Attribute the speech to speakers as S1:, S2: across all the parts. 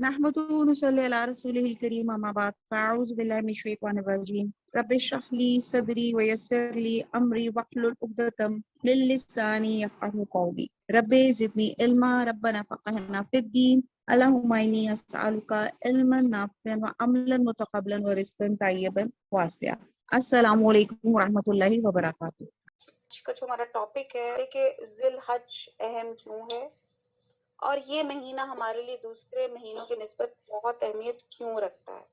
S1: نحمده ونصلي على رسوله الكريم أما بعد فأعوذ بالله من الشيطان الرجيم رب اشرح لي صدري ويسر لي أمري واحلل عقدة من لساني يفقهوا قولي رب زدني علما ربنا فقهنا في الدين اللهم إني أسألك علما نافعا وعملا متقبلا ورزقا طيبا واسعا السلام علیکم ورحمۃ اللہ وبرکاتہ۔
S2: آج کا جو ہمارا ٹاپک ہے کہ ذی الحج اہم کیوں ہے اور یہ مہینہ ہمارے لیے دوسرے مہینوں کی نسبت بہت اہمیت کیوں رکھتا ہے،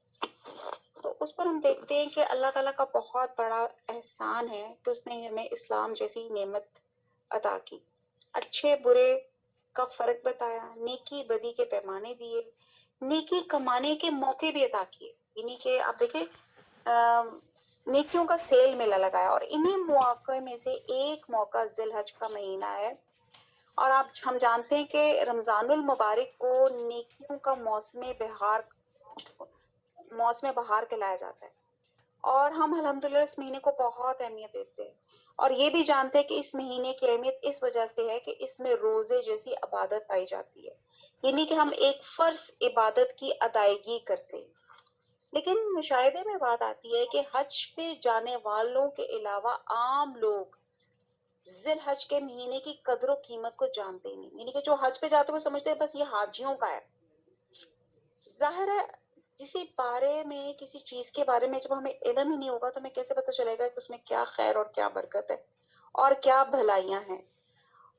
S2: تو اس پر ہم دیکھتے ہیں کہ اللہ تعالیٰ کا بہت بڑا احسان ہے کہ اس نے ہمیں اسلام جیسی نعمت عطا کی، اچھے برے کا فرق بتایا، نیکی بدی کے پیمانے دیے، نیکی کمانے کے موقع بھی عطا کیے، یعنی کہ آپ دیکھیں نیکیوں کا سیل میلہ لگایا، اور انہی مواقع میں سے ایک موقع ذی الحج کا مہینہ ہے۔ اور ہم جانتے ہیں کہ رمضان المبارک کو نیکیوں کا موسم بہار کہلایا جاتا ہے، اور ہم الحمدللہ اس مہینے کو بہت اہمیت دیتے ہیں، اور یہ بھی جانتے ہیں کہ اس مہینے کی اہمیت اس وجہ سے ہے کہ اس میں روزے جیسی عبادت پائی جاتی ہے، یعنی کہ ہم ایک فرض عبادت کی ادائیگی کرتے ہیں۔ لیکن مشاہدے میں بات آتی ہے کہ حج پہ جانے والوں کے علاوہ عام لوگ ذی الحج کے مہینے کی قدر و قیمت کو جانتے ہی نہیں، یعنی کہ جو حج پہ جاتے وہ سمجھتے ہیں بس یہ حاجیوں کا ہے۔ ظاہر ہے کسی بارے میں کسی چیز کے بارے میں جب ہمیں علم ہی نہیں ہوگا تو ہمیں کیسے پتہ چلے گا کہ اس میں کیا خیر اور کیا برکت ہے اور کیا بھلائیاں ہیں،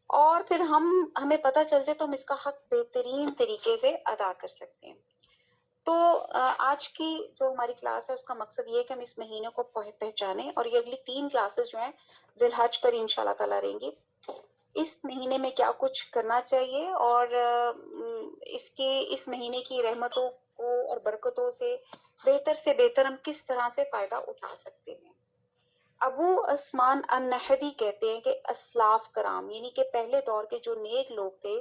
S2: اور پھر ہمیں پتہ چل جائے تو ہم اس کا حق بہترین طریقے سے ادا کر سکتے ہیں۔ تو آج کی جو ہماری کلاس ہے اس کا مقصد یہ ہے کہ ہم اس مہینے کو پہچانیں، اور یہ اگلی 3 کلاسز جو ہیں ذی الحج پر انشاءاللہ تعالیٰ رہیں گی۔ اس مہینے میں کیا کچھ کرنا چاہیے اور اس مہینے کی رحمتوں کو اور برکتوں سے بہتر ہم کس طرح سے فائدہ اٹھا سکتے ہیں۔ ابو عثمان النہدی کہتے ہیں کہ اسلاف کرام یعنی کہ پہلے دور کے جو نیک لوگ تھے،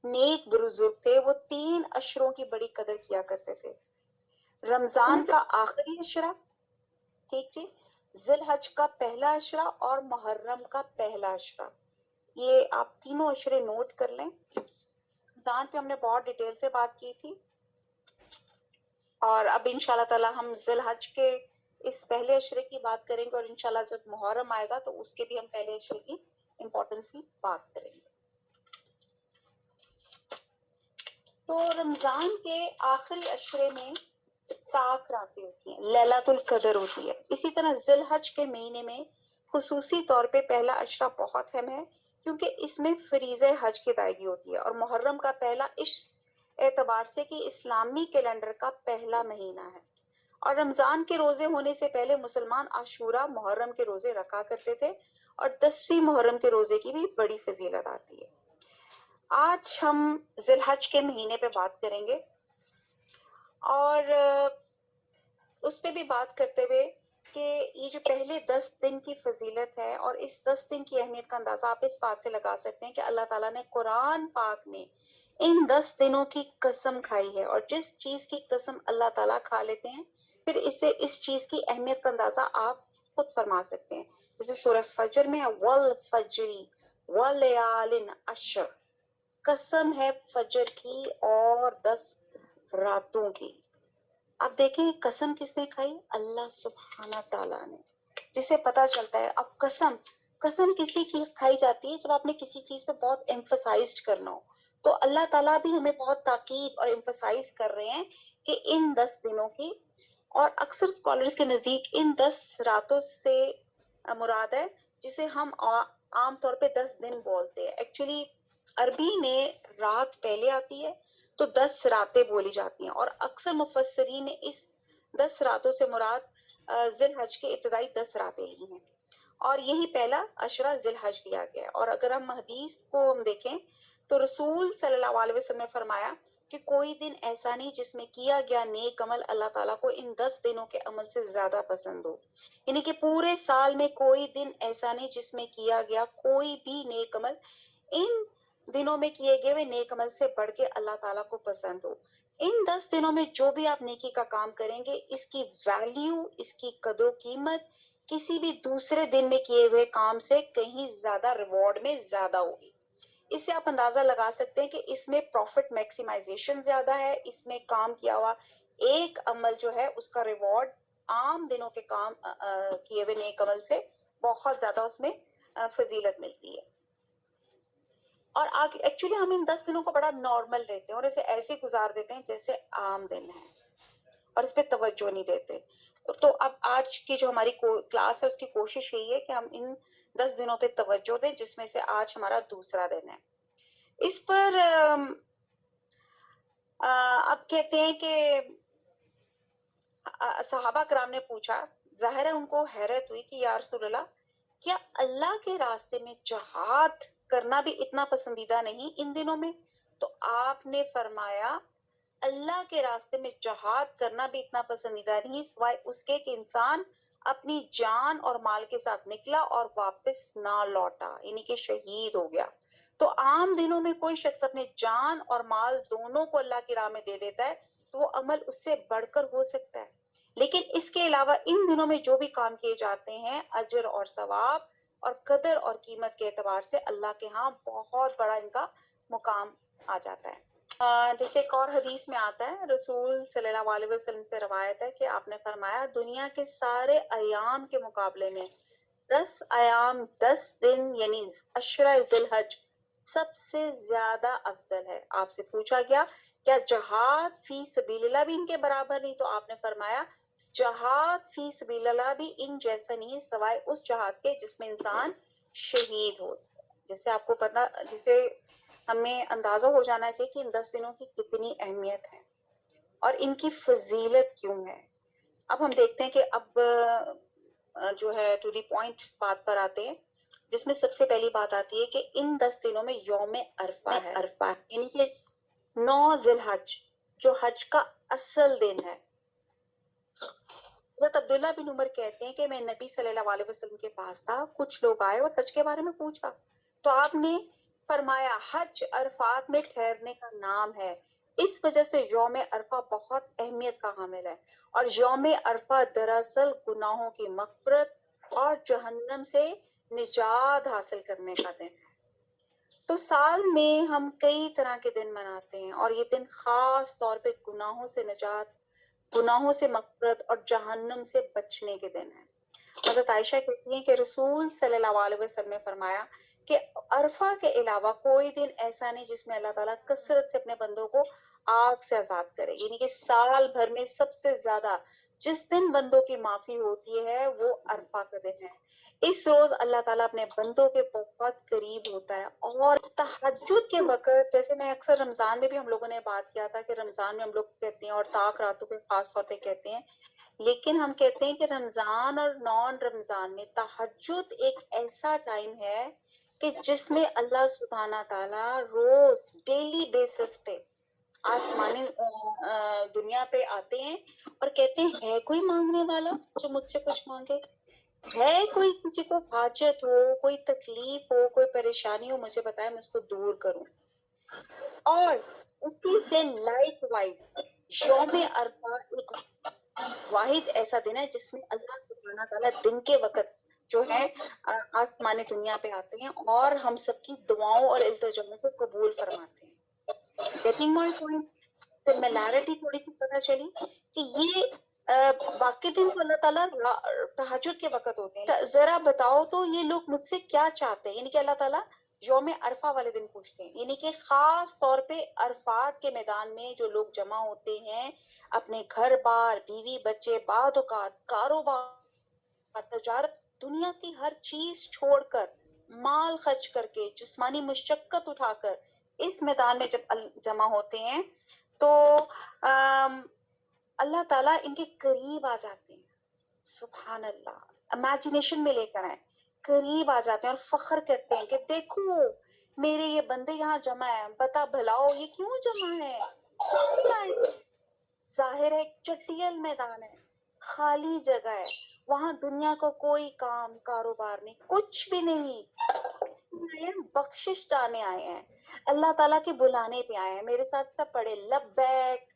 S2: نیک بزرگ تھے، وہ 3 اشروں کی بڑی قدر کیا کرتے تھے۔ رمضان کا آخری اشرہ، ٹھیک جی، ذی الحج کا پہلا اشرہ اور محرم کا پہلا اشرہ، یہ آپ تینوں اشرے نوٹ کر لیں۔ رمضان پہ ہم نے بہت ڈیٹیل سے بات کی تھی، اور اب انشاءاللہ تعالی ہم ذی الحج کے اس پہلے اشرے کی بات کریں گے، اور انشاءاللہ جب محرم آئے گا تو اس کے بھی ہم پہلے اشرے کی امپورٹنس کی بات کریں گے۔ تو رمضان کے آخری اشرے میں سات راتیں ہوتی ہیں، لیلۃ القدر ہوتی ہے۔ اسی طرح ذی الحج کے مہینے میں خصوصی طور پہ پہلا اشرہ بہت اہم ہے کیونکہ اس میں فریضہ حج کی ادائیگی ہوتی ہے، اور محرم کا پہلا اس اعتبار سے کہ اسلامی کیلنڈر کا پہلا مہینہ ہے، اور رمضان کے روزے ہونے سے پہلے مسلمان عاشورہ محرم کے روزے رکھا کرتے تھے، اور 10ویں محرم کے روزے کی بھی بڑی فضیلت آتی ہے۔ آج ہم ذی الحج کے مہینے پہ بات کریں گے، اور اس پہ بھی بات کرتے ہوئے کہ یہ جو پہلے 10 دن کی فضیلت ہے، اور اس 10 دن کی اہمیت کا اندازہ آپ اس بات سے لگا سکتے ہیں کہ اللہ تعالیٰ نے قرآن پاک میں ان 10 دنوں کی قسم کھائی ہے، اور جس چیز کی قسم اللہ تعالیٰ کھا لیتے ہیں پھر اس چیز کی اہمیت کا اندازہ آپ خود فرما سکتے ہیں۔ جیسے سورہ فجر میں والفجر ولیال عشر، قسم ہے فجر کی اور 10 راتوں کی۔ اب دیکھیں قسم کس نے کھائی؟ اللہ سبحانہ تعالیٰ نے، جسے پتا چلتا ہے اب قسم کس لیے کھائی جاتی ہے؟ جب آپ نے کسی چیز پہ بہت ایمفسائزڈ کرنا ہو، تو اللہ تعالیٰ بھی ہمیں بہت تاکید اور ایمفسائز کر رہے ہیں کہ ان 10 دنوں کی، اور اکثر اسکالرز کے نزدیک ان 10 راتوں سے مراد ہے جسے ہم عام طور پہ 10 دن بولتے ہیں۔ ایکچولی عربی میں رات پہلے آتی ہے تو 10 راتیں بولی جاتی ہیں، اور اکثر مفسرین نے اس 10 راتوں سے مراد ذی الحج کے ابتدائی 10 راتیں ہی ہیں، اور یہی پہلا اشرہ ذی الحج دیا گیا ہے۔ اور اگر ہم حدیث کو ہم دیکھیں تو رسول صلی اللہ علیہ وسلم نے فرمایا کہ کوئی دن ایسا نہیں جس میں کیا گیا نیک عمل اللہ تعالیٰ کو ان 10 دنوں کے عمل سے زیادہ پسند ہو، یعنی کہ پورے سال میں کوئی دن ایسا نہیں جس میں کیا گیا کوئی بھی نیک عمل ان دنوں میں کیے گئے ہوئے نیک عمل سے بڑھ کے اللہ تعالیٰ کو پسند ہو۔ ان 10 دنوں میں جو بھی آپ نیکی کا کام کریں گے، اس کی ویلیو، اس کی قدر و قیمت کسی بھی دوسرے دن میں کیے ہوئے کام سے کہیں زیادہ ریوارڈ میں زیادہ ہوگی۔ اس سے آپ اندازہ لگا سکتے ہیں کہ اس میں پروفٹ میکسیمائزیشن زیادہ ہے، اس میں کام کیا ہوا ایک عمل جو ہے اس کا ریوارڈ عام دنوں کے کام کیے ہوئے نیک عمل سے بہت زیادہ اس میں فضیلت ملتی ہے. اور ایکچولی ہم ان 10 دنوں کو بڑا نارمل لیتے ہیں اور اسے ایسے گزار دیتے ہیں جیسے عام دن ہے اور اس پہ توجہ نہیں دیتے. تو اب آج کی جو ہماری کلاس ہے اس کی کوشش یہی ہے کہ ہم ان 10 دنوں پہ توجہ دیں، جس میں سے آج ہمارا دوسرا دن ہے. اس پر اب کہتے ہیں کہ صحابہ کرام نے پوچھا، ظاہر ہے ان کو حیرت ہوئی کہ یا رسول اللہ، کیا اللہ کے راستے میں جہاد کرنا بھی اتنا پسندیدہ نہیں ان دنوں میں؟ تو آپ نے فرمایا اللہ کے راستے میں جہاد کرنا بھی اتنا پسندیدہ نہیں سوائے اس کے کہ انسان اپنی جان اور مال کے ساتھ نکلا اور واپس نہ لوٹا، یعنی کہ شہید ہو گیا. تو عام دنوں میں کوئی شخص اپنے جان اور مال دونوں کو اللہ کی راہ میں دے دیتا ہے تو وہ عمل اس سے بڑھ کر ہو سکتا ہے، لیکن اس کے علاوہ ان دنوں میں جو بھی کام کیے جاتے ہیں اجر اور ثواب اور قدر اور قیمت کے اعتبار سے اللہ کے ہاں بہت بڑا ان کا مقام آ جاتا ہے. جیسے ایک اور حدیث میں آتا ہے، رسول صلی اللہ علیہ وسلم سے روایت ہے کہ آپ نے فرمایا دنیا کے سارے ایام کے مقابلے میں 10 ایام 10 دن یعنی عشرہ ذی الحج سب سے زیادہ افضل ہے. آپ سے پوچھا گیا کیا جہاد فی سبیل اللہ بھی ان کے برابر نہیں؟ تو آپ نے فرمایا جہاد فی سبیل اللہ بھی ان جیسا نہیں سوائے اس جہاد کے جس میں انسان شہید ہو. جسے آپ کو پتا، جسے ہمیں اندازہ ہو جانا چاہیے کہ ان 10 دنوں کی کتنی اہمیت ہے اور ان کی فضیلت کیوں ہے. اب ہم دیکھتے ہیں کہ اب جو ہے ٹو دی پوائنٹ بات پر آتے ہیں، جس میں سب سے پہلی بات آتی ہے کہ ان 10 دنوں میں یوم عرفہ ہے، یعنی کہ 9 ذی الحج جو حج کا اصل دن ہے. حضرت عبداللہ بن عمر کہتے ہیں کہ میں نبی صلی اللہ علیہ وسلم کے پاس تھا، کچھ لوگ آئے اور حج کے بارے میں پوچھا تو آپ نے فرمایا حج عرفات میں ٹھہرنے کا نام ہے، اس وجہ سے یوم عرفہ بہت اہمیت کا حامل ہے. اور یوم عرفہ دراصل گناہوں کی مغفرت اور جہنم سے نجات حاصل کرنے کا دن ہے. تو سال میں ہم کئی طرح کے دن مناتے ہیں اور یہ دن خاص طور پہ گناہوں سے نجات، گناہوں سے مغفرت اور جہنم سے بچنے کے دن ہیں. حضرت عائشہ کہتی ہیں کہ رسول صلی اللہ علیہ وسلم نے فرمایا کہ عرفہ کے علاوہ کوئی دن ایسا نہیں جس میں اللہ تعالیٰ کثرت سے اپنے بندوں کو آگ سے آزاد کرے، یعنی کہ سال بھر میں سب سے زیادہ جس دن بندوں کی معافی ہوتی ہے وہ عرفہ کا دن ہے. اس روز اللہ تعالیٰ اپنے بندوں کے بہت قریب ہوتا ہے. اور تہجد کے وقت، جیسے میں اکثر رمضان میں بھی ہم لوگوں نے بات کیا تھا کہ رمضان میں ہم لوگ کہتے ہیں اور طاق راتوں پہ خاص طور پہ کہتے ہیں، لیکن ہم کہتے ہیں کہ رمضان اور نان رمضان میں تہجد ایک ایسا ٹائم ہے کہ جس میں اللہ سبحانہ تعالیٰ روز ڈیلی بیسس پہ آسمانی دنیا پہ آتے ہیں اور کہتے ہیں ہے کوئی مانگنے والا جو مجھ سے کچھ مانگے، ہے کوئی کسی کو حاجت ہو، کوئی تکلیف ہو، کوئی پریشانی ہو، مجھے بتائے میں اس کو دور کروں. اور اسی دن لائک وائز یوم عرفہ ایک واحد ایسا دن ہے جس میں اللہ سبحانہ تعالیٰ دن کے وقت جو ہے آسمانی دنیا پہ آتے ہیں اور ہم سب کی دعاؤں اور التجاؤں کو قبول فرماتے ہیں. Getting my point? سملیرٹی تھوڑی سی پتہ چلی کہ یہ باقی دن تو اللہ تعالیٰ تہجد کے وقت ہوتے ہیں. ذرا بتاؤ تو یہ لوگ مجھ سے کیا چاہتے ہیں؟ یعنی کہ اللہ تعالیٰ یوم عرفہ والے دن پوچھتے ہیں، یعنی کہ خاص طور پہ عرفات کے میدان میں جو لوگ جمع ہوتے ہیں اپنے گھر بار، بیوی بچے، بعد اوقات کاروبار، تجارت، دنیا کی ہر چیز چھوڑ کر، مال خرچ کر کے، جسمانی مشقت اٹھا کر اس میدان میں جب جمع ہوتے ہیں تو اللہ تعالیٰ ان کے قریب آ جاتے ہیں. سبحان اللہ، امیجنیشن میں لے کر آئے، قریب آ جاتے ہیں اور فخر کرتے ہیں کہ دیکھو میرے یہ بندے یہاں جمع ہیں، بتا بھلاؤ یہ کیوں جمع ہے؟ ظاہر ہے چٹیل میدان ہے، خالی جگہ ہے، وہاں دنیا کو کوئی کام کاروبار نہیں، کچھ بھی نہیں، بخشش جانے آئے ہیں، اللہ تعالیٰ کے بلانے پہ آئے ہیں. میرے ساتھ سب پڑھے لبیک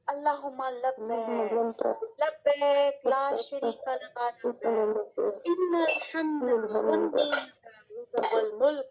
S2: اللہم لبیک لبیک لا شریک لک لبیک ان الحمد والنعمت لک والملک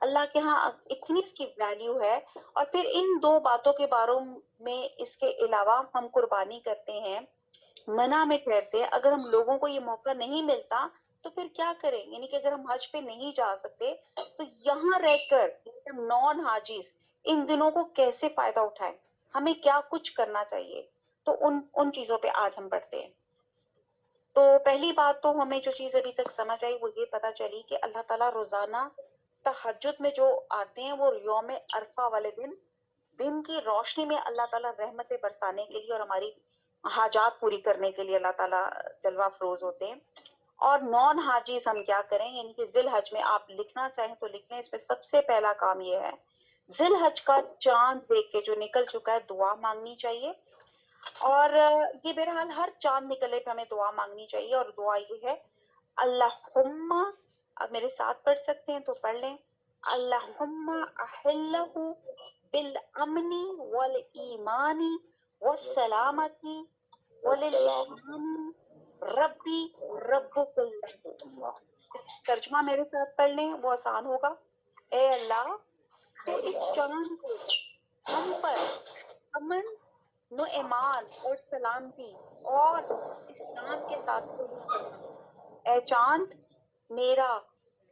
S2: اللہ کے ہاں اتنی اس کی ویلیو ہے. اور پھر ان دو باتوں کے بارے میں اس کے علاوہ ہم قربانی کرتے ہیں, منع میں ٹھہرتے ہیں. اگر ہم لوگوں کو یہ موقع نہیں ملتا تو پھر کیا کریں؟ یعنی کہ اگر ہم حج پہ نہیں جا سکتے تو یہاں رہ کر نان حاجیز ان دنوں کو کیسے فائدہ اٹھائیں, ہمیں کیا کچھ کرنا چاہیے. تو ان چیزوں پہ آج ہم پڑھتے ہیں. تو پہلی بات تو ہمیں جو چیز ابھی تک سمجھ آئی وہ یہ پتا چلی کہ اللہ تعالیٰ روزانہ تہجد میں جو آتے ہیں وہ یوم عرفہ والے دن کی روشنی میں اللہ تعالیٰ رحمتیں برسانے کے لیے اور ہماری حاجات پوری کرنے کے لیے اللہ تعالیٰ جلوہ افروز ہوتے ہیں. اور نان حاجیز ہم کیا کریں, یعنی کہ ذی الحج میں آپ لکھنا چاہیں تو لکھ لیں. اس میں سب سے پہلا کام یہ ہے, ذی الحج کا چاند دیکھ کے جو نکل چکا ہے دعا مانگنی چاہیے. اور یہ بہرحال ہر چاند نکلے پہ ہمیں دعا مانگنی چاہیے. اور دعا یہ ہے, اللہم, آپ میرے ساتھ پڑھ سکتے ہیں تو پڑھ لیں, اللہم احلہ بالامن والایمان والسلامتی وللاسلام ربی ربک اللہ. ترجمہ میرے ساتھ پڑھ لیں, وہ آسان ہوگا. اے اللہ, تو اس چاند کو ہم پر امن, نو ایمان اور سلامتی اور اسلام کے ساتھ قبول کرنا. اے چاند, میرا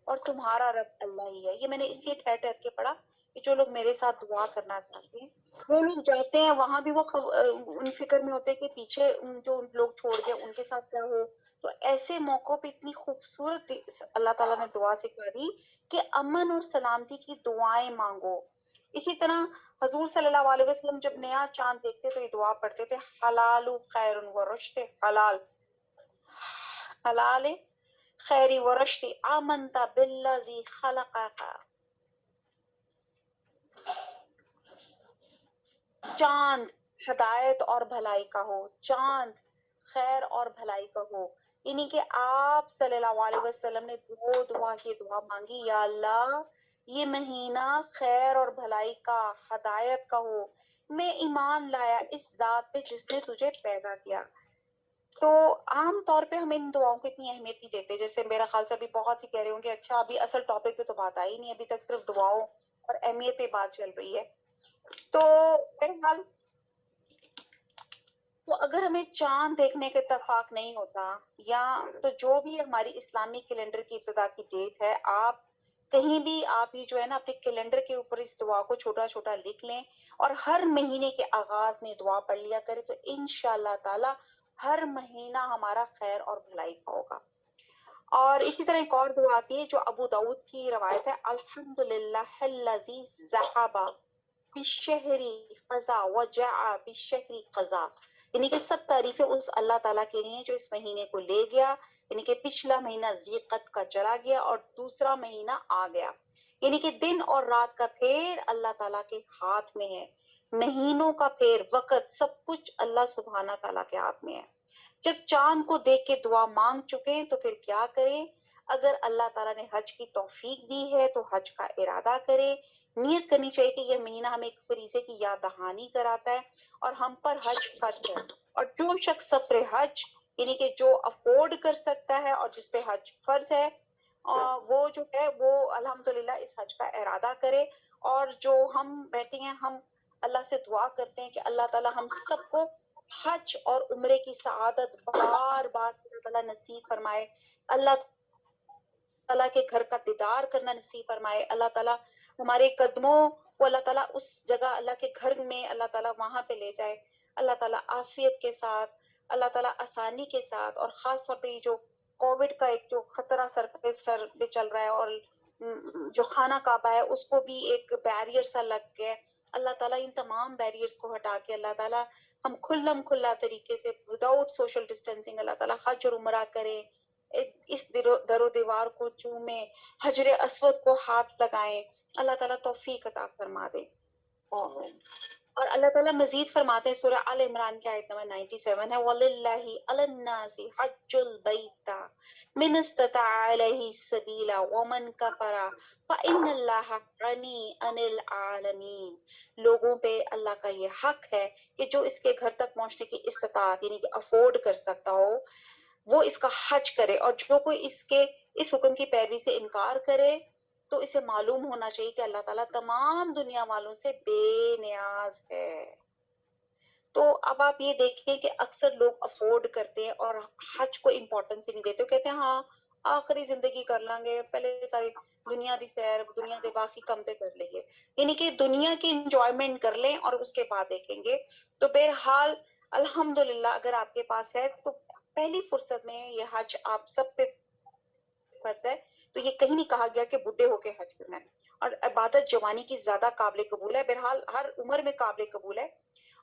S2: اور تمہارا رب اللہ ہی ہے. یہ میں نے اس لیے ٹھہر ٹھہر کے پڑھا کہ جو لوگ میرے ساتھ دعا کرنا چاہتے ہیں وہ لوگ جاتے ہیں وہاں بھی وہ ان فکر میں ہوتے ہیں کہ پیچھے جو لوگ چھوڑ گئے ان کے ساتھ کیا ہو. تو ایسے موقعوں پہ اتنی خوبصورت اللہ تعالیٰ نے دعا سکھائی کہ امن اور سلامتی کی دعائیں مانگو. اسی طرح حضور صلی اللہ علیہ وسلم جب نیا چاند دیکھتے تو یہ دعا پڑھتے تھے, حلال خیر و رشد, حلال خیری و رشد, آمنت بالذی خلقک. چاند ہدایت اور بھلائی کا ہو, چاند خیر اور بھلائی کا ہو. یعنی کہ آپ صلی اللہ علیہ وسلم نے دعا مانگی, یا اللہ یہ مہینہ خیر اور بھلائی کا, ہدایت کا ہو. میں ایمان لایا اس ذات پہ جس نے تجھے پیدا کیا. تو عام طور پہ ہم ان دعاؤں کو اتنی اہمیت نہیں دیتے. جیسے میرا خیال سے ابھی بہت سی کہہ رہے ہوں گے اچھا ابھی اصل ٹاپک پہ تو بات آئی نہیں, ابھی تک صرف دعاؤں اور اہمیت پہ بات چل رہی ہے. تو بہرحال تو اگر ہمیں چاند دیکھنے کا اتفاق نہیں ہوتا یا تو جو بھی ہماری اسلامی کیلنڈر کی ابتدا کی ڈیٹ ہے, آپ کہیں بھی آپ ہی جو ہے نا اپنے کیلنڈر کے اوپر اس دعا کو چھوٹا چھوٹا لکھ لیں اور ہر مہینے کے آغاز میں دعا پڑھ لیا کرے تو انشاءاللہ تعالی ہر مہینہ ہمارا خیر اور بھلائی کا ہوگا. اور اسی طرح ایک اور دعا آتی ہے جو ابو داؤد کی روایت ہے, الحمدللہ الذی ذہب بالشہر قضا وجاء بالشہر قضا. یعنی کہ سب تعریفیں اس اللہ تعالیٰ کے لیے جو اس مہینے کو لے گیا, یعنی کہ پچھلا مہینہ ذیقعد کا چلا گیا اور دوسرا مہینہ آ گیا. یعنی کہ دن اور رات کا پھیر اللہ تعالیٰ کے ہاتھ میں ہے, مہینوں کا پھیر, وقت, سب کچھ اللہ سبحانہ تعالیٰ کے ہاتھ میں ہے. جب چاند کو دیکھ کے دعا مانگ چکے ہیں تو پھر کیا کریں؟ اگر اللہ تعالیٰ نے حج کی توفیق دی ہے تو حج کا ارادہ کریں. نیت کرنی چاہیے کہ یہ مہینہ ہمیں ایک فریضے کی یاد دہانی کراتا ہے اور ہم پر حج فرض ہے. اور جو شخص سفر حج یعنی کہ جو افورڈ کر سکتا ہے اور جس پہ حج فرض ہے وہ جو ہے وہ الحمدللہ اس حج کا ارادہ کرے. اور جو ہم بیٹھے ہیں ہم اللہ سے دعا کرتے ہیں کہ اللہ تعالیٰ ہم سب کو حج اور عمرے کی سعادت بار بار اللہ تعالیٰ نصیب فرمائے. اللہ تعالیٰ کے گھر کا دیدار کرنا نصیب فرمائے. اللہ تعالیٰ ہمارے قدموں کو اللہ تعالیٰ اس جگہ اللہ کے گھر میں اللہ تعالیٰ وہاں پہ لے جائے. اللہ تعالیٰ عافیت کے ساتھ, اللہ تعالیٰ آسانی کے ساتھ. اور خاص طور پہ جو کووڈ کا ایک جو خطرہ سر پہ چل رہا ہے اور جو خانہ کعبہ ہے اس کو بھی ایک بیریئر سا لگ گیا. اللہ تعالیٰ ان تمام بیریئرز کو ہٹا کے اللہ تعالیٰ ہم کھلم کھلا طریقے سے وداؤٹ سوشل ڈسٹینسنگ اللہ تعالیٰ حج اور عمرہ کریں, اس در و دیوار کو چومیں, حجر اسود کو ہاتھ لگائیں. اللہ تعالیٰ توفیق عطا فرما دے. اور اللہ تعالیٰ مزید فرماتے ہیں سورہ آل عمران کی آیت نمبر 97 ہے, وَلِلَّهِ عَلَى النَّاسِ حَجُّ الْبَيْتِ مِنِ اسْتَطَاعَ إِلَيْهِ سَبِيلًا وَمَنْ كَفَرَ فَإِنَّ اللَّهَ غَنِيٌّ عَنِ الْعَالَمِينَ. لوگوں پہ اللہ کا یہ حق ہے کہ جو اس کے گھر تک پہنچنے کی استطاعت یعنی کہ افورڈ کر سکتا ہو وہ اس کا حج کرے, اور جو کوئی اس حکم کی پیروی سے انکار کرے تو اسے معلوم ہونا چاہیے کہ اللہ تعالیٰ تمام دنیا والوں سے بے نیاز ہے۔ تو اب آپ یہ دیکھیں کہ اکثر لوگ افورڈ کرتے ہیں اور حج کو امپورٹنس ہی نہیں دیتے، کہتے ہیں ہاں آخری زندگی کر لیں گے، پہلے ساری دنیا دی سیر، دنیا دے باقی کم تے کر لیں گے، یعنی کہ دنیا کی انجوائمنٹ کر لیں اور اس کے بعد دیکھیں گے۔ تو بہرحال الحمدللہ اگر آپ کے پاس ہے تو پہلی فرصت میں یہ حج آپ سب پہ فرض ہے، تو یہ کہیں نہیں کہا گیا کہ بڈھے ہو کے حج کرنا ہے، اور عبادت جوانی کی زیادہ قابل قبول ہے، بہرحال ہر عمر میں قابل قبول ہے۔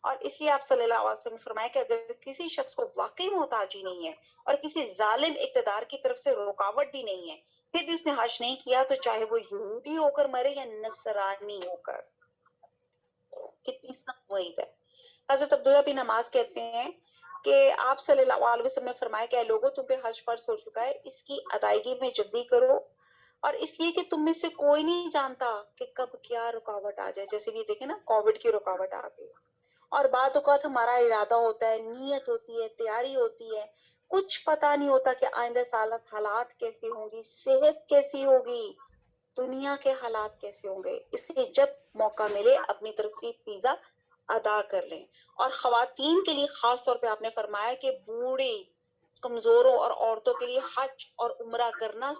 S2: اور اس لیے آپ صلی اللہ علیہ وسلم نے فرمایا کہ اگر کسی شخص کو واقعی محتاجی نہیں ہے اور کسی ظالم اقتدار کی طرف سے رکاوٹ بھی نہیں ہے، پھر بھی اس نے حج نہیں کیا، تو چاہے وہ یہودی ہو کر مرے یا نصرانی ہو کر۔ کتنی سخت وعید ہے۔ حضرت عبداللہ بن نماز کہتے ہیں کہ آپ صلی اللہ علیہ وسلم نے فرمایا کہ اے لوگوں تم پہ حج فرض ہو چکا ہے، اس کی ادائیگی میں جلدی کرو، اور اس لیے کہ تم میں سے کوئی نہیں جانتا کہ کب کیا رکاوٹ آ جائے، جیسے بھی دیکھیں نا کووڈ کی رکاوٹ آ گئی، اور بعد اوقات ہمارا ارادہ ہوتا ہے، نیت ہوتی ہے، تیاری ہوتی ہے، کچھ پتا نہیں ہوتا کہ آئندہ سالت حالات کیسی ہوں گی، صحت کیسی ہوگی، دنیا کے حالات کیسے ہوں گے، اس لیے جب موقع ملے اپنی طرف سے فیضا ادا کر لیں۔ اور خواتین کے لیے خاص طور پہ آپ نے فرمایا کہ بوڑھے، کمزوروں اور عورتوں کے لیے حج اور عمرہ کرنا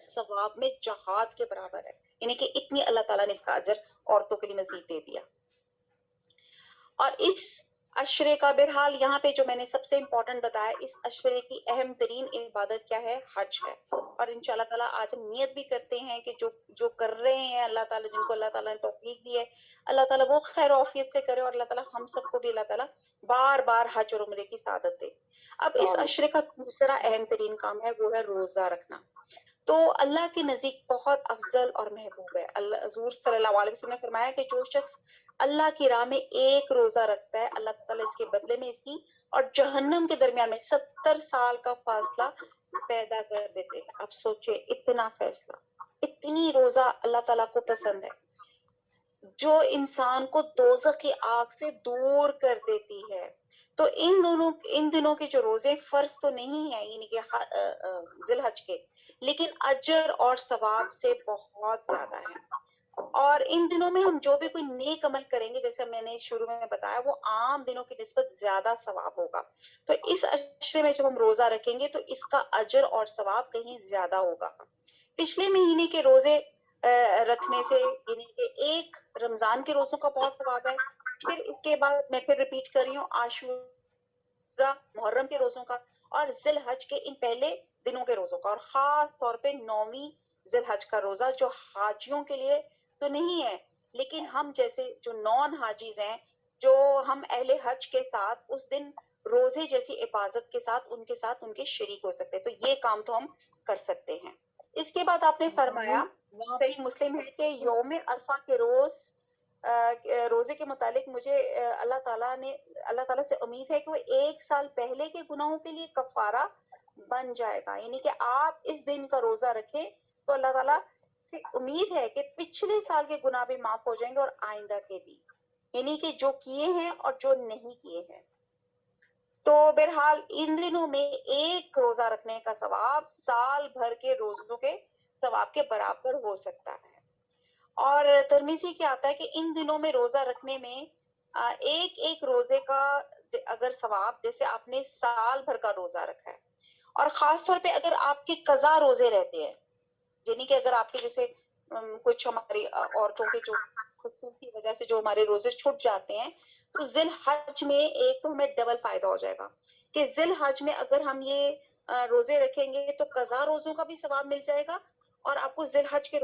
S2: ثواب میں جہاد کے برابر ہے، یعنی کہ اتنی اللہ تعالیٰ نے اس کا اجر عورتوں کے لیے مزید دے دیا۔ اور اس عشرے کا بہرحال یہاں پہ جو میں نے سب سے امپورٹنٹ بتایا، اس عشرے کی اہم ترین عبادت کیا ہے؟ حج ہے۔ اور انشاءاللہ تعالیٰ آج ہم نیت بھی کرتے ہیں کہ جو کر رہے ہیں اللہ تعالیٰ، جن کو اللہ تعالیٰ نے توفیق دی ہے، اللہ تعالیٰ وہ خیر و عافیت سے کرے، اور اللہ تعالیٰ ہم سب کو بھی اللہ تعالیٰ بار بار حج اور عمرے کی سعادت دے۔ اب اس عشرے کا دوسرا اہم ترین کام ہے، وہ ہے روزہ رکھنا۔ تو اللہ کے نزدیک بہت افضل اور محبوب ہے۔ اللہ حضور صلی اللہ علیہ وسلم نے فرمایا کہ جو شخص اللہ کی راہ میں ایک روزہ رکھتا ہے، اللہ تعالیٰ اس کے بدلے میں اس کی اور جہنم کے درمیان میں 70 سال کا فاصلہ پیدا کر دیتے ہیں۔ اب سوچے اتنا فیصلہ، اتنی روزہ اللہ تعالیٰ کو پسند ہے، جو انسان کو دوزخ کی آگ سے دور کر دیتی ہے۔ تو ان دنوں کے جو روزے فرض تو نہیں ہیں، یعنی کہ ذی الحج کے، لیکن اجر اور ثواب سے بہت زیادہ ہیں۔ اور ان دنوں میں ہم جو بھی کوئی نیک عمل کریں گے، جیسے میں نے شروع میں بتایا، وہ عام دنوں کی نسبت زیادہ ثواب ہوگا۔ تو اس عشرے میں جب ہم روزہ رکھیں گے تو اس کا اجر اور ثواب کہیں زیادہ ہوگا۔ پچھلے مہینے کے روزے رکھنے سے، یعنی کہ ایک رمضان کے روزوں کا بہت ثواب ہے، پھر اس کے بعد میں پھر ریپیٹ کر رہی ہوں، عاشورہ، محرم کے روزوں کا، اور ذی الحج کے ان پہلے دنوں کے روزوں کا، اور خاص طور پہ 9ویں ذی الحج کا روزہ، جو حاجیوں کے لیے تو نہیں ہے، لیکن ہم جیسے جو نان حاجیز ہیں، جو ہم اہل حج کے ساتھ اس دن روزے جیسی حفاظت کے ساتھ ان کے شریک ہو سکتے ہیں، تو یہ کام تو ہم کر سکتے ہیں۔ اس کے بعد آپ نے فرمایا، صحیح مسلم ہے کہ یوم عرفہ کے روزے کے متعلق مجھے اللہ تعالیٰ سے امید ہے کہ وہ 1 سال پہلے کے گناہوں کے لیے کفارہ بن جائے گا، یعنی کہ آپ اس دن کا روزہ رکھیں تو اللہ تعالیٰ سے امید ہے کہ پچھلے سال کے گناہ بھی معاف ہو جائیں گے اور آئندہ کے بھی، یعنی کہ جو کیے ہیں اور جو نہیں کیے ہیں۔ تو بہرحال ان دنوں میں ایک روزہ رکھنے کا ثواب سال بھر کے روزوں کے ثواب کے برابر ہو سکتا ہے۔ اور ترمذی کیا آتا ہے کہ ان دنوں میں روزہ رکھنے میں ایک روزے کا اگر ثواب، جیسے آپ نے سال بھر کا روزہ رکھا ہے، اور خاص طور پہ اگر آپ کے قضا روزے رہتے ہیں، یعنی کہ اگر آپ کے جیسے کچھ ہماری عورتوں کے جو خصوصی وجہ سے جو ہمارے روزے چھوٹ جاتے ہیں، تو ذی الحج میں ایک تو ہمیں ڈبل فائدہ ہو جائے گا کہ ذی الحج میں اگر ہم یہ روزے رکھیں گے تو قضا روزوں کا بھی ثواب مل جائے گا، اور آپ کو ذی الحج کے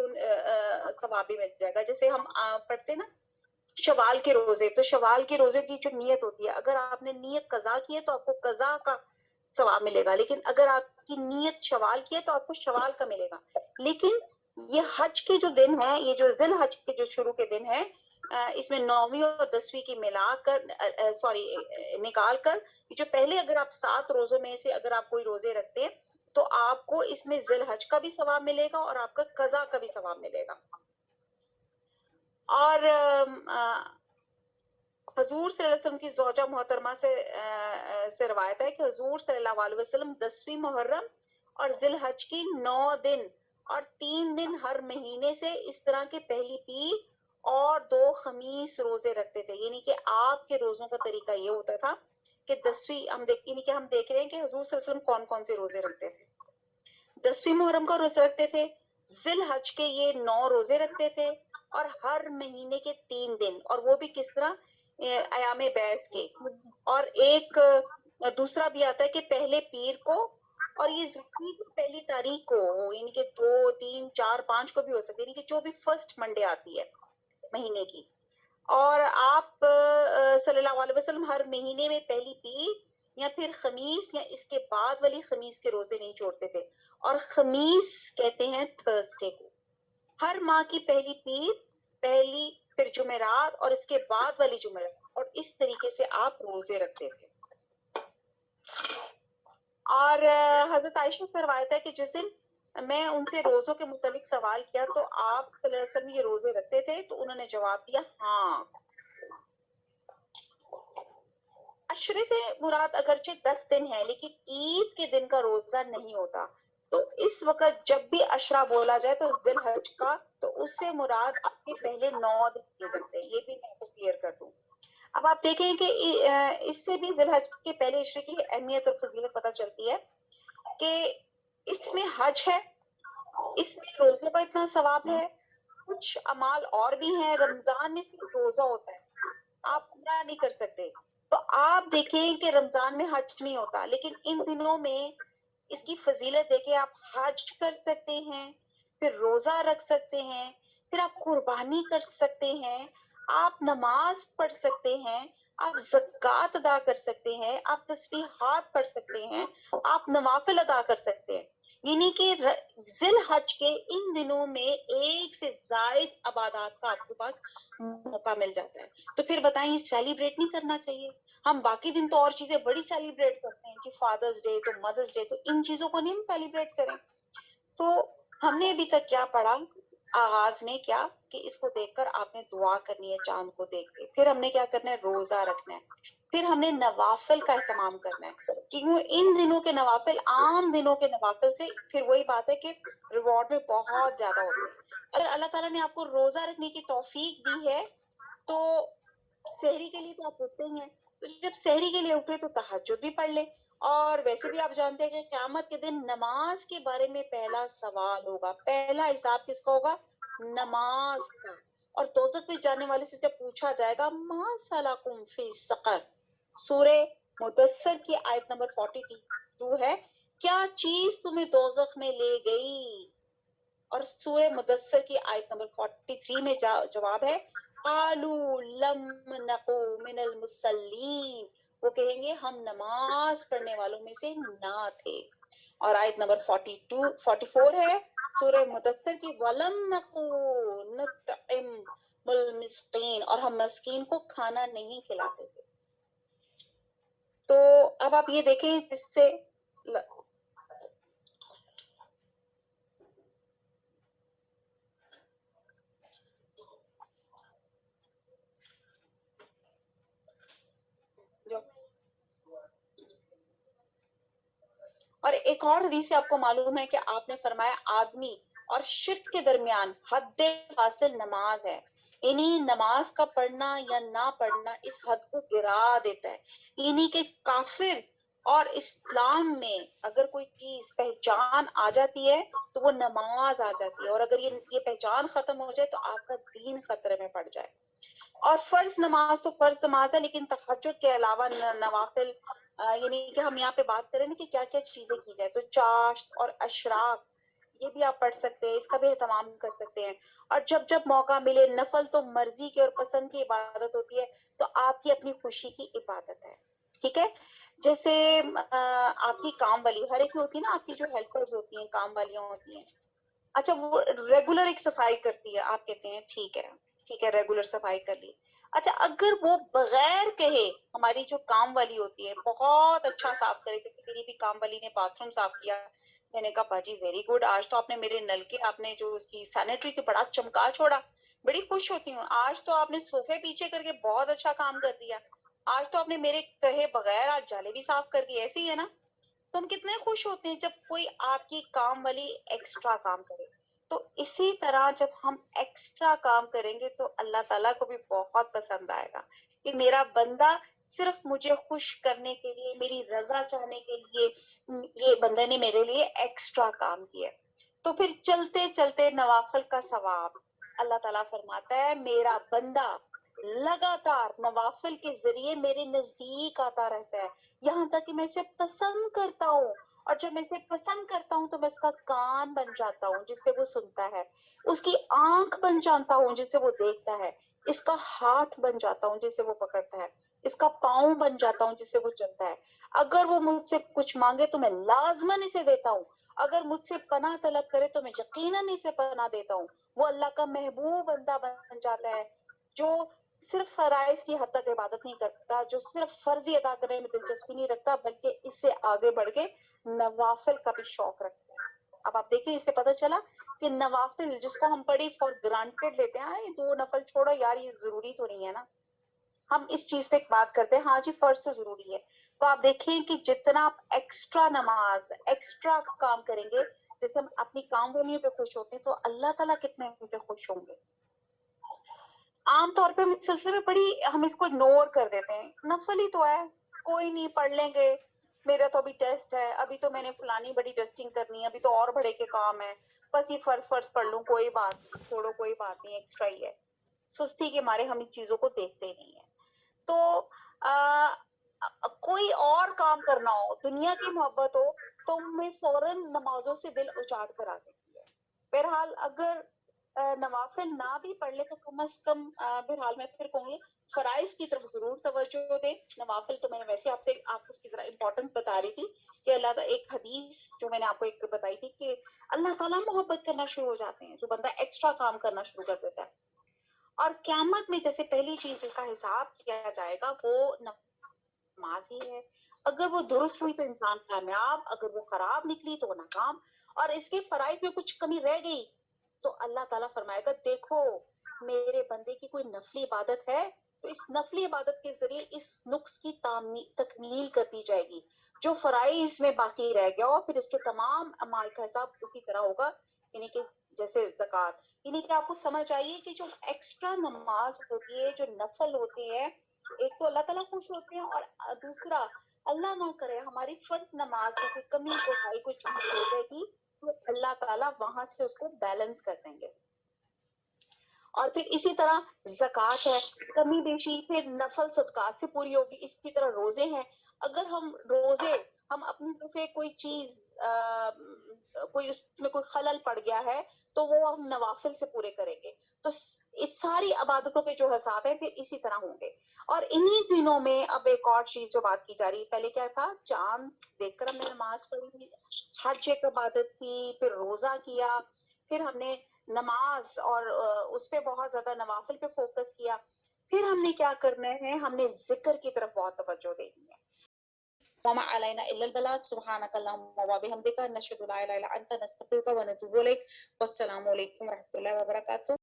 S2: ثواب بھی مل جائے گا۔ جیسے ہم پڑھتے نا شوال کے روزے، تو شوال کے روزے کی جو نیت ہوتی ہے، اگر آپ نے نیت قضا کی ہے تو آپ کو قضا کا ثواب ملے گا، لیکن اگر آپ کی نیت شوال کی ہے تو آپ کو شوال کا ملے گا۔ لیکن یہ حج کے جو دن ہیں، یہ جو ذی الحج کے جو شروع کے دن ہیں، اس میں 9ویں اور 10ویں کی ملا کر نکال کر، جو پہلے اگر آپ 7 روزوں میں سے اگر آپ کوئی روزے رکھتے ہیں تو آپ کو اس میں ذی الحج کا بھی ثواب ملے گا اور آپ کا قضا کا بھی ثواب ملے گا۔ اور حضور صلی اللہ علیہ وسلم کی زوجہ محترمہ سے روایت ہے کہ حضور صلی اللہ علیہ وسلم 10ویں محرم اور ذی الحج کی 9 دن اور 3 دن ہر مہینے سے اس طرح کے پہلی پیر اور 2 خمیس روزے رکھتے تھے. یعنی کہ آپ کے روزوں کا طریقہ یہ ہوتا تھا کہ 10ویں ہم دیکھ رہے ہیں کہ حضور صلی اللہ علیہ وسلم کون کون سے روزے رکھتے تھے. 10ویں محرم کا روزہ رکھتے تھے, ذی الحج کے یہ 9 روزے رکھتے تھے, اور ہر مہینے کے 3 دن, اور وہ بھی کس طرح, ایام بیس کے. اور ایک دوسرا بھی آتا ہے کہ پہلے پیر کو, اور یہ ذکری کی پہلی تاریخ کو, یعنی کہ 2 3 4 5 کو بھی ہو سکتی ہے, یعنی کہ جو بھی فرسٹ منڈے آتی ہے مہینے کی. اور آپ صلی اللہ علیہ وسلم ہر مہینے میں پہلی پیر یا پھر خمیس یا اس کے بعد والی خمیس کے روزے نہیں چھوڑتے تھے, اور خمیس کہتے ہیں تھرسڈے کو. ہر ماہ کی پہلی پیر, پہلی پھر جمعرات اور اس کے بعد والی جمعرات, اور اس طریقے سے آپ روزے رکھتے تھے. اور حضرت عائشہ سے روایت ہے کہ جس دن میں ان سے روزوں کے متعلق سوال کیا تو آپ صلی اللہ علیہ وسلم یہ روزے رکھتے تھے, تو انہوں نے جواب دیا ہاں. عشرے سے مراد اگرچہ 10 دن ہے, لیکن عید کے دن کا روزہ نہیں ہوتا. تو اس وقت جب بھی عشرہ بولا جائے تو ذی الحج کا, تو اس سے مراد آپ کے پہلے 9 دن کیے جاتے ہیں. یہ بھی میں آپ کو کلیئر کر دوں. اب آپ دیکھیں کہ اس سے بھی ذی الحج کے پہلے عشرے کی اہمیت اور فضیلت پتہ چلتی ہے کہ اس میں حج ہے, اس میں روزوں کا اتنا ثواب ہے, کچھ اعمال اور بھی ہیں. رمضان میں صرف روزہ ہوتا ہے, آپ عمرہ نہیں کر سکتے. تو آپ دیکھیں کہ رمضان میں حج نہیں ہوتا, لیکن ان دنوں میں اس کی فضیلت دیکھیں, آپ حج کر سکتے ہیں, پھر روزہ رکھ سکتے ہیں, پھر آپ قربانی کر سکتے ہیں, آپ نماز پڑھ سکتے ہیں, آپ زکوٰۃ ادا کر سکتے ہیں, آپ تسبیحات پڑھ سکتے ہیں, آپ نوافل ادا کر سکتے ہیں. یعنی کہ ذی الحج کے ان دنوں میں ایک سے زائد عبادات کا آپ کے پاس موقع مل جاتا ہے. تو پھر بتائیں یہ سیلیبریٹ نہیں کرنا چاہیے؟ ہم باقی دن تو اور چیزیں بڑی سیلیبریٹ کرتے ہیں جی, فادرز ڈے تو مدرز ڈے, تو ان چیزوں کو نہیں ہم سیلیبریٹ کریں. تو ہم نے ابھی تک کیا پڑھا آغاز میں, کیا کہ اس کو دیکھ کر آپ نے دعا کرنی ہے چاند کو دیکھ کے, پھر ہم نے کیا کرنا ہے, روزہ رکھنا ہے, پھر ہم نے نوافل کا اہتمام کرنا ہے, کیونکہ ان دنوں کے نوافل عام دنوں کے نوافل سے پھر وہی بات ہے کہ ریوارڈ میں بہت زیادہ ہوتے ہیں. اگر اللہ تعالیٰ نے آپ کو روزہ رکھنے کی توفیق دی ہے تو سحری کے لیے تو آپ اٹھتے ہی ہیں, تو جب سحری کے لیے اٹھے تو تہجد بھی پڑھ لیں. اور ویسے بھی آپ جانتے ہیں کہ قیامت کے دن نماز کے بارے میں پہلا سوال ہوگا, پہلا حساب کس کا ہوگا, نماز کا. اور دوزخ میں جانے والے سے جب پوچھا جائے گا ما سلکم فی سقر, سورہ مدثر کی آیت نمبر 42 ہے, کیا چیز تمہیں دوزخ میں لے گئی, اور سورہ مدثر کی آیت نمبر 43 میں جواب ہے قالوا لم نکو من المصلین, وہ کہیں گے ہم نماز پڑھنے والوں میں سے نہ تھے. اور آیت نمبر 44 ہے سورہ مدثر کی وَلَمْ نَكُ نُطْعِمُ الْمِسْكِينَ, اور ہم مسکین کو کھانا نہیں کھلاتے تھے. تو اب آپ یہ دیکھیں اس سے جو اور ایک اور حدیث سے آپ کو معلوم ہے کہ آپ نے فرمایا آدمی اور شرک کے درمیان حد فاصل نماز ہے, یعنی نماز کا پڑھنا یا نہ پڑھنا اس حد کو گرا دیتا ہے. یعنی کہ کافر اور اسلام میں اگر کوئی چیز پہچان آ جاتی ہے تو وہ نماز آ جاتی ہے, اور اگر یہ پہچان ختم ہو جائے تو آپ کا دین خطرے میں پڑ جائے. اور فرض نماز تو فرض نماز ہے, لیکن تہجد کے علاوہ نوافل, یعنی کہ ہم یہاں پہ بات کریں نا کہ کیا کیا چیزیں کی جائے, تو چاشت اور اشراق یہ بھی آپ پڑھ سکتے ہیں, اس کا بھی اہتمام کر سکتے ہیں. اور جب جب موقع ملے, نفل تو مرضی کی اور پسند کی عبادت ہوتی ہے, تو آپ کی اپنی خوشی کی عبادت ہے. ٹھیک ہے, جیسے آپ کی کام والی ہر ایک ہوتی ہے نا, آپ کی جو ہیلپرز ہوتی ہیں, کام والیاں ہوتی ہیں, اچھا وہ ریگولر ایک صفائی کرتی ہے, آپ کہتے ہیں ٹھیک ہے ریگولر صفائی کر لی. اچھا اگر وہ بغیر کہے, ہماری جو کام والی ہوتی ہے بہت اچھا صاف کرے, جیسے میری بھی کام والی نے باتھ روم صاف کیا, میں نے کہا باجی ویری گڈ, آج تو آپ نے میرے نل کے, آپ نے جو اس کی سینیٹری کے بڑا چمکا چھوڑا, بڑی خوش ہوتی ہوں. آج تو آپ نے صوفے پیچھے کر کے بہت اچھا کام کر دیا, آج تو آپ نے میرے کہے بغیر آج جالے بھی صاف کر دی. ایسی ہے نا, تو ہم کتنے خوش ہوتے ہیں جب کوئی آپ کی کام والی ایکسٹرا کام کرے. تو اسی طرح جب ہم ایکسٹرا کام کریں گے تو اللہ تعالیٰ کو بھی بہت پسند آئے گا کہ میرا بندہ صرف مجھے خوش کرنے کے لیے، میری رضا چاہنے کے لیے یہ بندے نے میرے لیے ایکسٹرا کام کیا۔ تو پھر چلتے چلتے نوافل کا ثواب اللہ تعالیٰ فرماتا ہے میرا بندہ لگاتار نوافل کے ذریعے میرے نزدیک آتا رہتا ہے، یہاں تک کہ میں اسے پسند کرتا ہوں، اور جب میں اسے پسند کرتا ہوں تو میں اس کا کان بن جاتا ہوں جس سے وہ سنتا ہے، اس کی آنکھ بن جاتا ہوں جس سے وہ دیکھتا ہے، اس کا ہاتھ بن جاتا ہوں جس سے وہ پکڑتا ہے، اس کا پاؤں بن جاتا ہوں جس سے وہ چلتا ہے، اگر وہ مجھ سے کچھ مانگے تو میں لازماً اسے دیتا ہوں، اگر مجھ سے پناہ طلب کرے تو میں یقیناً اسے پناہ دیتا ہوں، وہ اللہ کا محبوب بندہ بن جاتا ہے جو صرف فرائض کی حد تک عبادت نہیں کرتا، جو صرف فرضی ادا کرنے میں دلچسپی نہیں رکھتا، بلکہ اس سے آگے بڑھ کے نوافل کا بھی شوق رکھتا ہے۔ اب آپ دیکھیں اس سے پتہ چلا کہ نوافل جس کو ہم بڑی فار گرانٹیڈ لیتے ہیں، یہ 2 نفل چھوڑو یار یہ ضروری تو نہیں ہے نا، ہم اس چیز پہ ایک بات کرتے ہیں ہاں جی فرض تو ضروری ہے، تو آپ دیکھیں کہ جتنا آپ ایکسٹرا نماز ایکسٹرا کام کریں گے، جیسے ہم اپنی کام بولیوں پہ خوش ہوتے ہیں تو اللہ تعالیٰ کتنے پہ خوش ہوں گے۔ عام طور پہ ہم اس سلسلے میں بڑی ہم اس کو اگنور کر دیتے ہیں، نفل ہی تو ہے کوئی نہیں پڑھ لیں گے، میرا تو ابھی ٹیسٹ ہے، ابھی تو میں نے فلانی بڑی ٹیسٹنگ کرنی ہے، ابھی تو اور بڑے کے کام ہے، بس یہ فرض پڑھ لوں، کوئی بات نہیں چھوڑو، کوئی بات نہیں ایکسٹرا ہی ہے۔ سستی کے مارے ہم ان چیزوں کو دیکھتے ہی نہیں ہیں۔ تو کوئی اور کام کرنا ہو، دنیا کی محبت ہو تو میں فوراً نمازوں سے دل اچاٹ کر آ دیتی ہے۔ بہرحال اگر نوافل نہ بھی پڑھ لے تو کم از کم بہرحال میں پھر کہوں گی فرائض کی طرف ضرور توجہ دیں۔ نوافل تو میں نے ویسے آپ کو اس کی ذرا امپورٹنس بتا رہی تھی کہ اللہ تعالیٰ ایک حدیث جو میں نے آپ کو ایک بتائی تھی کہ اللہ تعالیٰ محبت کرنا شروع ہو جاتے ہیں جو بندہ ایکسٹرا کام کرنا شروع کر دیتا ہے، اور قیامت میں جیسے پہلی چیز جس کا حساب کیا جائے گا وہ نماز ہی ہے، اگر وہ درست ہوئی تو انسان کامیاب، اگر وہ خراب نکلی تو وہ ناکام، اور اس کے فرائض میں کچھ کمی رہ گئی تو اللہ تعالیٰ فرمائے گا دیکھو میرے بندے کی کوئی نفلی عبادت ہے تو اس نفلی عبادت کے ذریعے اس نقص کی تکمیل کر دی جائے گی، جو فرائض میں باقی رہ گیا اور پھر اس کے تمام اعمال کا حساب اسی طرح ہوگا، یعنی کہ جیسے زکوٰۃ، یعنی کہ آپ کو سمجھ آئیے کہ جو ایکسٹرا نماز ہوتی ہے، جو نفل ہوتے ہیں، ایک تو اللہ تعالیٰ خوش ہوتے ہیں، اور دوسرا اللہ نہ کرے ہماری فرض نماز میں کوئی کمی کوتاہی کوئی چوک ہو جائے گی تو اللہ تعالیٰ وہاں سے اس کو بیلنس کر دیں گے۔ اور پھر اسی طرح زکوٰۃ ہے، کمی بیشی پھر نفل صدقات سے پوری ہوگی، اسی طرح روزے ہیں، اگر ہم روزے ہم اپنی طرف سے کوئی چیز کوئی اس میں کوئی خلل پڑ گیا ہے تو وہ ہم نوافل سے پورے کریں گے، تو اس ساری عبادتوں کے جو حساب ہے پھر اسی طرح ہوں گے۔ اور انہی دنوں میں اب ایک اور چیز جو بات کی جا رہی ہے، پہلے کیا تھا چاند دیکھ کر ہم نے نماز پڑھی، حج ایک عبادت تھی، پھر روزہ کیا، پھر ہم نے نماز اور اس پہ بہت زیادہ نوافل پہ فوکس کیا، پھر ہم نے کیا کرنا ہے ہم نے ذکر کی طرف بہت توجہ دینی ہے۔ وما علینا الا البلاغ سبحانک اللہم وبحمدک نشہد لا الہ الا انت نستغفرک ونتوب الیک۔ والسلام علیکم ورحمۃ اللہ وبرکاتہ۔